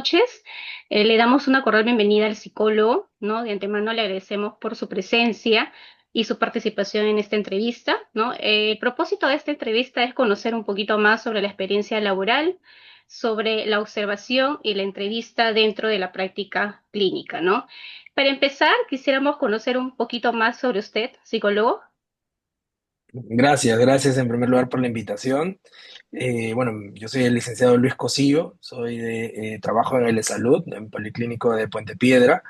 noches. Le damos una cordial bienvenida al psicólogo, ¿no? De antemano le agradecemos por su presencia y su participación en esta entrevista, ¿no? El propósito de esta entrevista es conocer un poquito más sobre la experiencia laboral, sobre la observación y la entrevista dentro de la práctica clínica, ¿no? Para empezar, quisiéramos conocer un poquito más sobre usted, psicólogo. Gracias en primer lugar por la invitación. Bueno, yo soy el licenciado Luis Cosillo, soy de trabajo en el de salud, en Policlínico de Puente Piedra.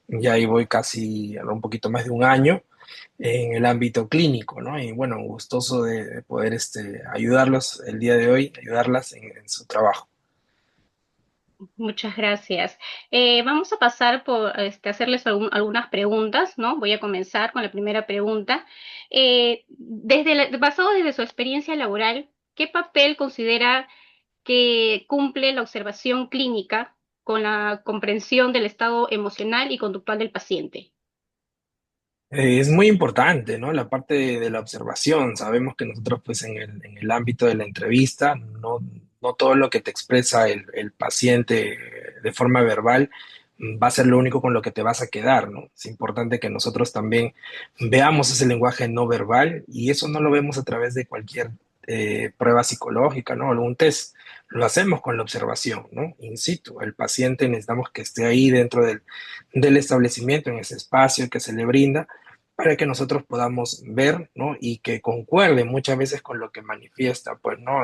Ya ahí voy casi a un poquito más de un año en el ámbito clínico, ¿no? Y bueno, gustoso de poder ayudarlos el día de hoy, ayudarlas en su trabajo. Muchas gracias. Vamos a pasar por hacerles algunas preguntas, ¿no? Voy a comenzar con la primera pregunta. Basado desde su experiencia laboral, ¿qué papel considera que cumple la observación clínica con la comprensión del estado emocional y conductual del paciente? Es muy importante, ¿no? La parte de la observación. Sabemos que nosotros, pues, en el ámbito de la entrevista, no todo lo que te expresa el paciente de forma verbal va a ser lo único con lo que te vas a quedar, ¿no? Es importante que nosotros también veamos ese lenguaje no verbal y eso no lo vemos a través de cualquier prueba psicológica, ¿no? Algún test. Lo hacemos con la observación, ¿no? In situ. El paciente necesitamos que esté ahí dentro del establecimiento, en ese espacio que se le brinda para que nosotros podamos ver, ¿no? Y que concuerde muchas veces con lo que manifiesta, pues, ¿no?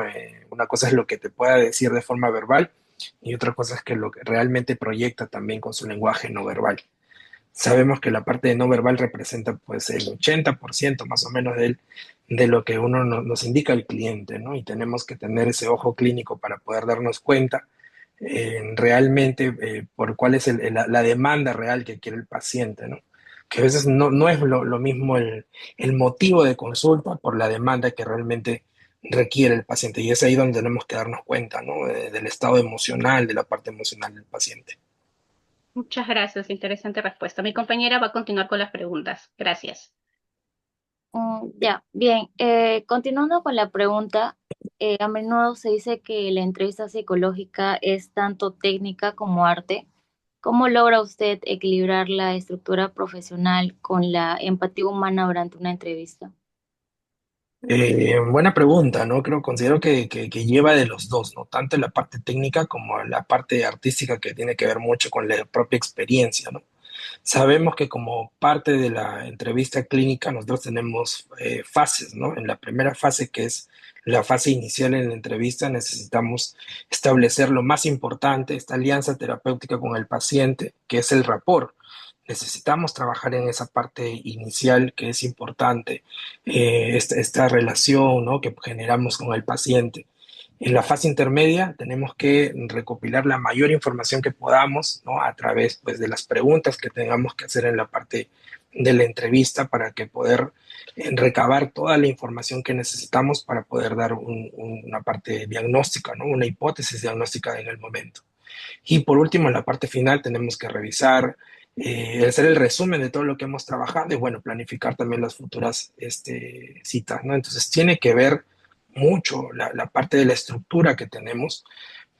Una cosa es lo que te pueda decir de forma verbal y otra cosa es que lo que realmente proyecta también con su lenguaje no verbal. Sabemos que la parte de no verbal representa pues el 80% más o menos de lo que uno nos indica el cliente, ¿no? Y tenemos que tener ese ojo clínico para poder darnos cuenta realmente por cuál es la demanda real que quiere el paciente, ¿no? Que a veces no es lo mismo el motivo de consulta por la demanda que realmente requiere el paciente. Y es ahí donde tenemos que darnos cuenta, ¿no? Del estado emocional, de la parte emocional del paciente. Muchas gracias, interesante respuesta. Mi compañera va a continuar con las preguntas. Gracias. Ya, bien. Continuando con la pregunta, a menudo se dice que la entrevista psicológica es tanto técnica como arte. ¿Cómo logra usted equilibrar la estructura profesional con la empatía humana durante una entrevista? Buena pregunta, ¿no? Considero que lleva de los dos, ¿no? Tanto la parte técnica como la parte artística que tiene que ver mucho con la propia experiencia, ¿no? Sabemos que como parte de la entrevista clínica nosotros tenemos fases, ¿no? En la primera fase, que es la fase inicial en la entrevista, necesitamos establecer lo más importante, esta alianza terapéutica con el paciente, que es el rapport. Necesitamos trabajar en esa parte inicial que es importante, esta relación, ¿no? Que generamos con el paciente. En la fase intermedia tenemos que recopilar la mayor información que podamos, ¿no? A través, pues, de las preguntas que tengamos que hacer en la parte de la entrevista para que poder recabar toda la información que necesitamos para poder dar una parte diagnóstica, ¿no? Una hipótesis diagnóstica en el momento. Y por último, en la parte final tenemos que revisar, hacer el resumen de todo lo que hemos trabajado y bueno, planificar también las futuras citas, ¿no? Entonces tiene que ver mucho la parte de la estructura que tenemos,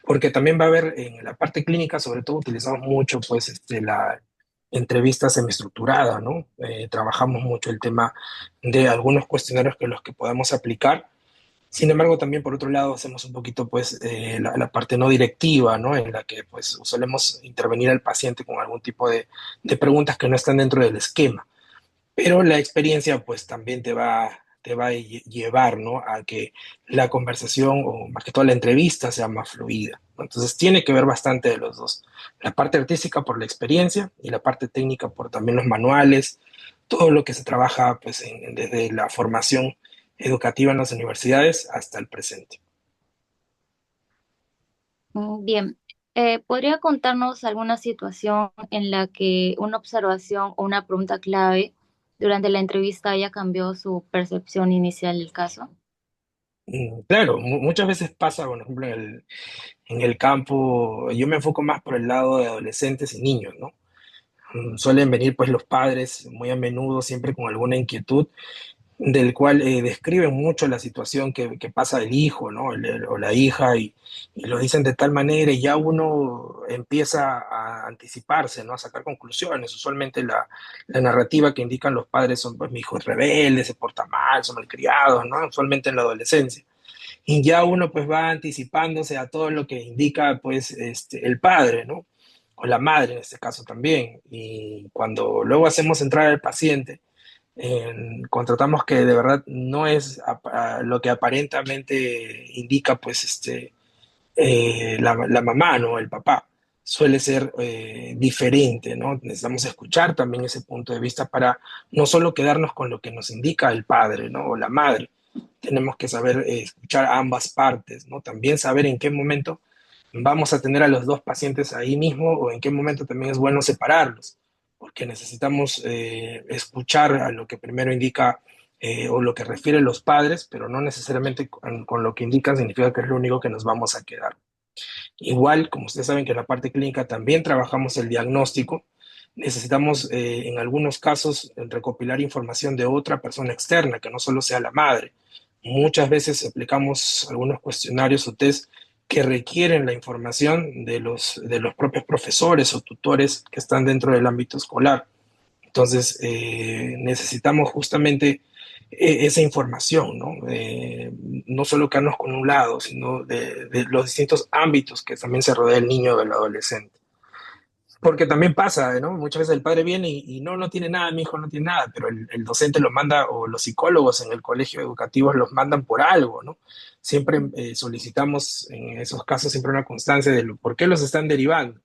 porque también va a haber en la parte clínica, sobre todo utilizamos mucho pues la entrevista semiestructurada, ¿no? Trabajamos mucho el tema de algunos cuestionarios que los que podemos aplicar. Sin embargo, también por otro lado hacemos un poquito pues la parte no directiva, ¿no? En la que pues solemos intervenir al paciente con algún tipo de preguntas que no están dentro del esquema. Pero la experiencia pues también te va a llevar, ¿no? A que la conversación o más que todo la entrevista sea más fluida, ¿no? Entonces tiene que ver bastante de los dos. La parte artística por la experiencia y la parte técnica por también los manuales, todo lo que se trabaja pues desde la formación educativa en las universidades hasta el presente. Bien. ¿Podría contarnos alguna situación en la que una observación o una pregunta clave durante la entrevista haya cambiado su percepción inicial del caso? Claro, muchas veces pasa, por ejemplo, en el campo, yo me enfoco más por el lado de adolescentes y niños, ¿no? Suelen venir pues los padres muy a menudo siempre con alguna inquietud del cual describen mucho la situación que pasa el hijo, ¿no? O la hija, y lo dicen de tal manera y ya uno empieza a anticiparse, ¿no? A sacar conclusiones. Usualmente la narrativa que indican los padres son, pues, mi hijo es rebelde, se porta mal, son malcriados, ¿no? Usualmente en la adolescencia. Y ya uno pues va anticipándose a todo lo que indica pues el padre, ¿no? O la madre en este caso también. Y cuando luego hacemos entrar al paciente, contratamos que de verdad no es lo que aparentemente indica pues la mamá, ¿no? El papá. Suele ser diferente, ¿no? Necesitamos escuchar también ese punto de vista para no solo quedarnos con lo que nos indica el padre, ¿no? O la madre. Tenemos que saber escuchar a ambas partes, ¿no? También saber en qué momento vamos a tener a los dos pacientes ahí mismo o en qué momento también es bueno separarlos, porque necesitamos escuchar a lo que primero indica o lo que refieren los padres, pero no necesariamente con lo que indican significa que es lo único que nos vamos a quedar. Igual, como ustedes saben que en la parte clínica también trabajamos el diagnóstico, necesitamos en algunos casos recopilar información de otra persona externa, que no solo sea la madre. Muchas veces aplicamos algunos cuestionarios o test que requieren la información de los propios profesores o tutores que están dentro del ámbito escolar. Entonces, necesitamos justamente esa información, ¿no? No solo quedarnos con un lado, sino de los distintos ámbitos que también se rodea el niño o el adolescente. Porque también pasa, ¿no? Muchas veces el padre viene y no, no tiene nada, mi hijo no tiene nada, pero el docente lo manda, o los psicólogos en el colegio educativo los mandan por algo, ¿no? Siempre solicitamos en esos casos siempre una constancia de por qué los están derivando.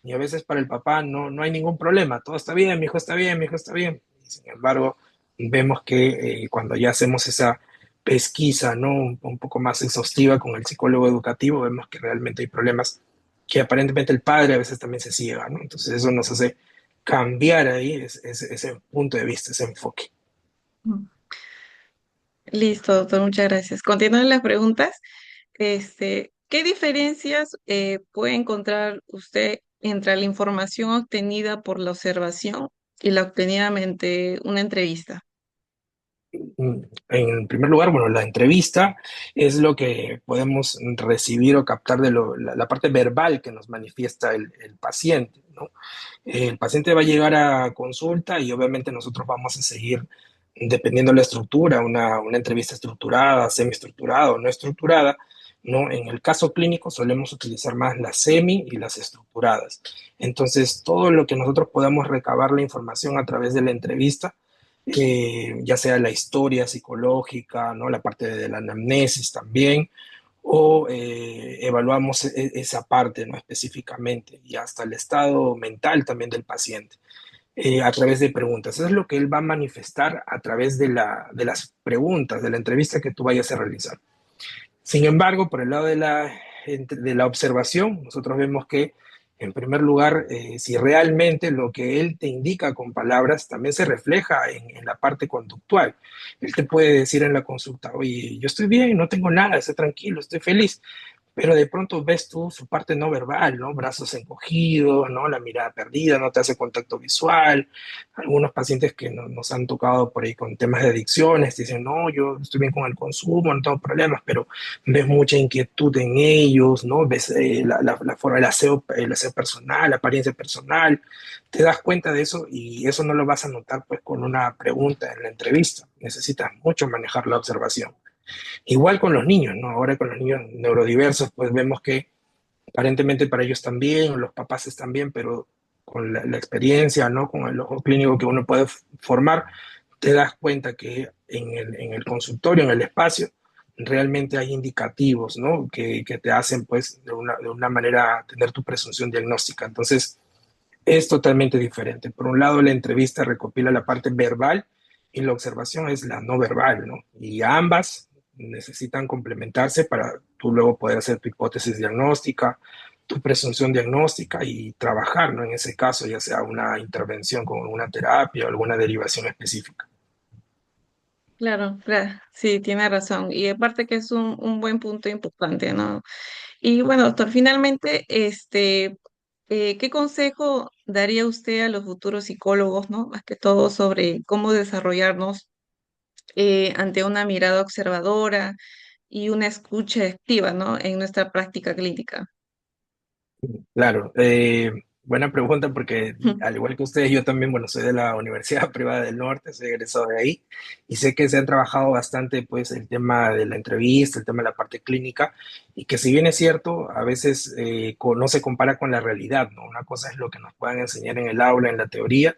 Y a veces para el papá no hay ningún problema, todo está bien, mi hijo está bien, mi hijo está bien. Y sin embargo, vemos que cuando ya hacemos esa pesquisa, ¿no? Un poco más exhaustiva con el psicólogo educativo, vemos que realmente hay problemas que aparentemente el padre a veces también se ciega, ¿no? Entonces eso nos hace cambiar ahí ese punto de vista, ese enfoque. Mm. Listo, doctor, muchas gracias. Continuando las preguntas, ¿qué diferencias puede encontrar usted entre la información obtenida por la observación y la obtenida mediante una entrevista? En primer lugar, bueno, la entrevista es lo que podemos recibir o captar de la parte verbal que nos manifiesta el paciente, ¿no? El paciente va a llegar a consulta y obviamente nosotros vamos a seguir, dependiendo de la estructura, una entrevista estructurada, semiestructurada o no estructurada, ¿no? En el caso clínico solemos utilizar más las semi y las estructuradas. Entonces, todo lo que nosotros podamos recabar la información a través de la entrevista, ya sea la historia psicológica, ¿no? La parte de la anamnesis también, o evaluamos esa parte, ¿no? Específicamente, y hasta el estado mental también del paciente, a través de preguntas. Eso es lo que él va a manifestar a través de las preguntas, de la entrevista que tú vayas a realizar. Sin embargo, por el lado de la observación, nosotros vemos que, en primer lugar, si realmente lo que él te indica con palabras también se refleja en la parte conductual. Él te puede decir en la consulta, oye, yo estoy bien, no tengo nada, estoy tranquilo, estoy feliz, pero de pronto ves tú su parte no verbal, ¿no? Brazos encogidos, ¿no? La mirada perdida, no te hace contacto visual. Algunos pacientes que nos han tocado por ahí con temas de adicciones dicen, no, yo estoy bien con el consumo, no tengo problemas, pero ves mucha inquietud en ellos, ¿no? Ves la forma, el aseo personal, la apariencia personal, te das cuenta de eso y eso no lo vas a notar pues con una pregunta en la entrevista. Necesitas mucho manejar la observación. Igual con los niños, ¿no? Ahora con los niños neurodiversos, pues vemos que aparentemente para ellos también, los papás están bien, pero con la experiencia, ¿no? Con el ojo clínico que uno puede formar, te das cuenta que en el consultorio, en el espacio, realmente hay indicativos, ¿no? Que te hacen, pues, de una manera tener tu presunción diagnóstica. Entonces, es totalmente diferente. Por un lado, la entrevista recopila la parte verbal y la observación es la no verbal, ¿no? Y ambas necesitan complementarse para tú luego poder hacer tu hipótesis diagnóstica, tu presunción diagnóstica y trabajar, ¿no? En ese caso, ya sea una intervención con una terapia o alguna derivación específica. Claro, claro, sí, tiene razón. Y aparte que es un buen punto importante, ¿no? Y bueno, doctor, finalmente, ¿qué consejo daría usted a los futuros psicólogos, ¿no? Más que todo sobre cómo desarrollarnos ante una mirada observadora y una escucha activa, ¿no? En nuestra práctica clínica. Claro, buena pregunta porque al igual que ustedes, yo también, bueno, soy de la Universidad Privada del Norte, soy egresado de ahí y sé que se han trabajado bastante pues el tema de la entrevista, el tema de la parte clínica y que si bien es cierto, a veces no se compara con la realidad, ¿no? Una cosa es lo que nos puedan enseñar en el aula, en la teoría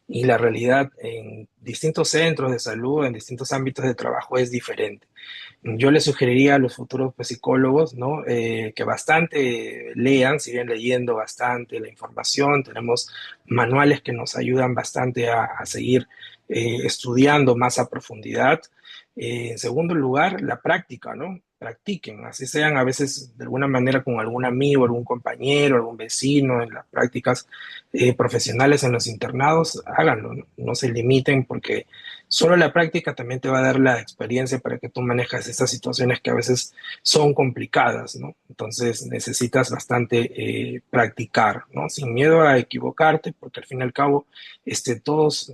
y la realidad en distintos centros de salud, en distintos ámbitos de trabajo es diferente. Yo le sugeriría a los futuros pues, psicólogos, ¿no? Que bastante lean, siguen leyendo bastante la información, tenemos manuales que nos ayudan bastante a seguir estudiando más a profundidad. En segundo lugar, la práctica, ¿no? Practiquen, así sean a veces de alguna manera con algún amigo, algún compañero, algún vecino, en las prácticas profesionales en los internados, háganlo, ¿no? No se limiten porque solo la práctica también te va a dar la experiencia para que tú manejas estas situaciones que a veces son complicadas, ¿no? Entonces necesitas bastante practicar, ¿no? Sin miedo a equivocarte, porque al fin y al cabo todos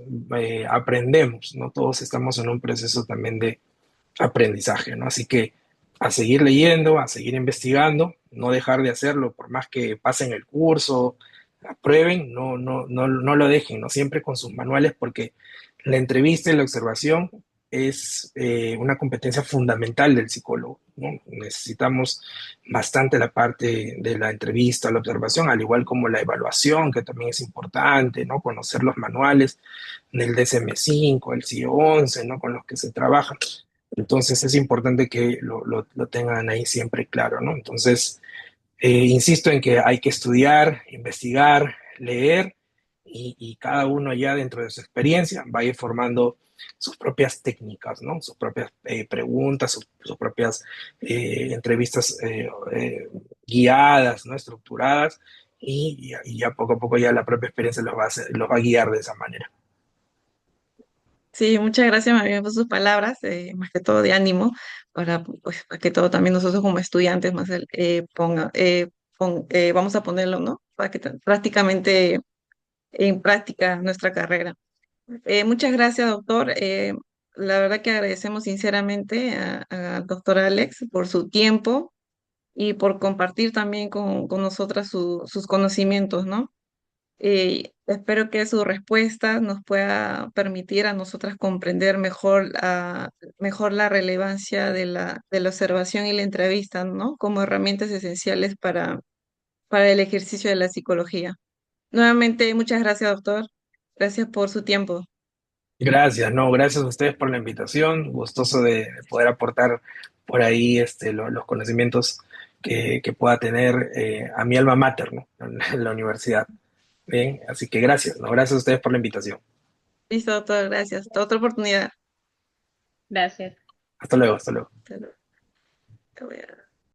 aprendemos, ¿no? Todos estamos en un proceso también de aprendizaje, ¿no? Así que a seguir leyendo, a seguir investigando, no dejar de hacerlo por más que pasen el curso, aprueben, no lo dejen, ¿no? Siempre con sus manuales porque la entrevista y la observación es una competencia fundamental del psicólogo, ¿no? Necesitamos bastante la parte de la entrevista, la observación, al igual como la evaluación, que también es importante, ¿no? Conocer los manuales del DSM-5, el CIE-11, ¿no? Con los que se trabaja. Entonces es importante que lo tengan ahí siempre claro, ¿no? Entonces, insisto en que hay que estudiar, investigar, leer y cada uno ya dentro de su experiencia va a ir formando sus propias técnicas, ¿no? Sus propias preguntas, sus propias entrevistas guiadas, ¿no? Estructuradas y ya poco a poco ya la propia experiencia los va a guiar de esa manera. Sí, muchas gracias más bien por sus palabras, más que todo de ánimo, para, pues, para que todo también nosotros como estudiantes más vamos a ponerlo, ¿no? Para que prácticamente en práctica nuestra carrera. Muchas gracias, doctor. La verdad que agradecemos sinceramente al doctor Alex por su tiempo y por compartir también con nosotras sus conocimientos, ¿no? Espero que su respuesta nos pueda permitir a nosotras comprender mejor la relevancia de la observación y la entrevista, ¿no? Como herramientas esenciales para el ejercicio de la psicología. Nuevamente, muchas gracias, doctor. Gracias por su tiempo. Gracias, no, gracias a ustedes por la invitación, gustoso de poder aportar por ahí los conocimientos que pueda tener a mi alma mater, ¿no? En la universidad. Bien, así que gracias, ¿no? Gracias a ustedes por la invitación. Listo, doctor, gracias. Hasta otra oportunidad. Gracias. Hasta luego, hasta luego. Hasta luego. Te voy a-